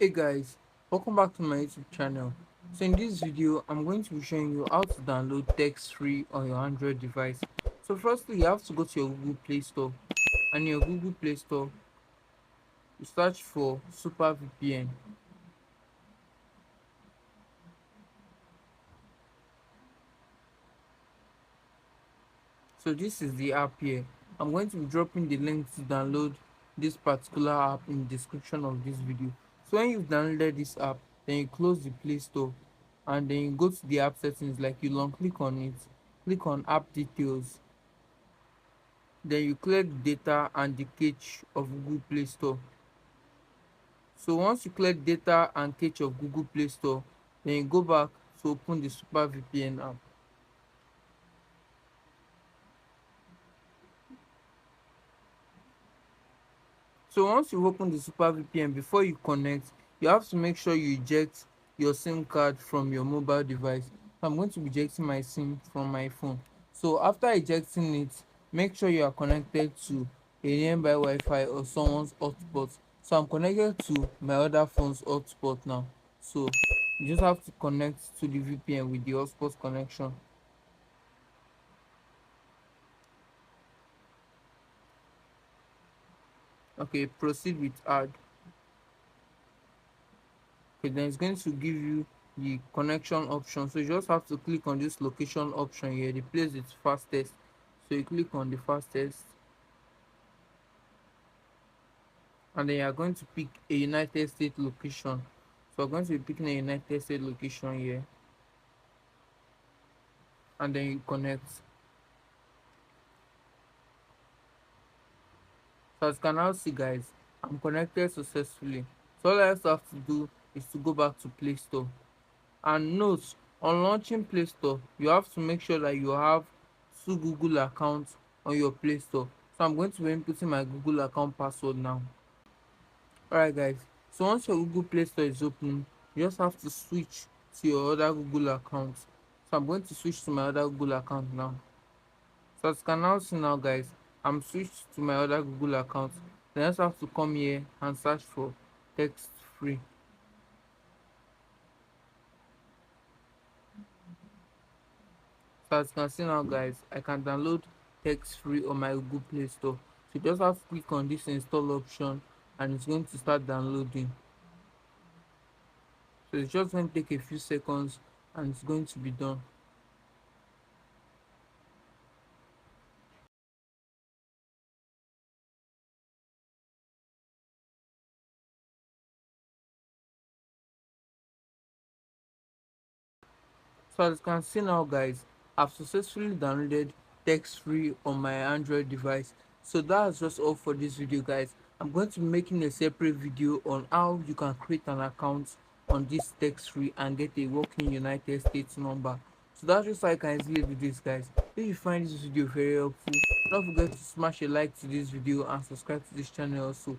Hey guys, welcome back to my YouTube channel. So in this video, I'm going to be showing you how to download TextFree on your Android device. So firstly, you have to go to your Google Play Store, and in your Google Play Store, you search for Super VPN. So this is the app here. I'm going to be dropping the link to download this particular app in the description of this video. So when you've downloaded this app, then you close the Play Store, and then you go to the app settings, like you long click on it, click on app details. Then you clear the data and the cache of Google Play Store. So once you clear the data and cache of Google Play Store, then you go back to open the Super VPN app. So once you open the Super VPN, before you connect, you have to make sure you eject your SIM card from your mobile device. So I'm going to be ejecting my SIM from my phone. So after ejecting it, make sure you are connected to a nearby Wi-Fi or someone's hotspot. So I'm connected to my other phone's hotspot now. So you just have to connect to the VPN with the hotspot connection. Okay, proceed with add. Okay, then it's going to give you the connection option. So you just have to click on this location option here, the place it's fastest. So you click on the fastest, and then you are going to pick a United States location. So I'm going to be picking a United States location here, and then you connect. So as you can now see, guys, I'm connected successfully. So all I have to do is to go back to Play Store. And note, on launching Play Store, you have to make sure that you have two Google accounts on your Play Store. So I'm going to be inputting my Google account password now. Alright guys, so once your Google Play Store is open, you just have to switch to your other Google account. So I'm going to switch to my other Google account now. So as you can now see now, guys, I'm switched to my other Google account. Then I just have to come here and search for text free. So as you can see now, guys, I can download text free on my Google Play Store. So you just have to click on this install option, and it's going to start downloading. So it's just going to take a few seconds, and it's going to be done. So as you can see now, guys, I've successfully downloaded text free on my Android device. So that's just all for this video, guys. I'm going to be making a separate video on how you can create an account on this text free and get a working United States number. So that's just how I can easily do this, guys. If you find this video very helpful, don't forget to smash a like to this video and subscribe to this channel also.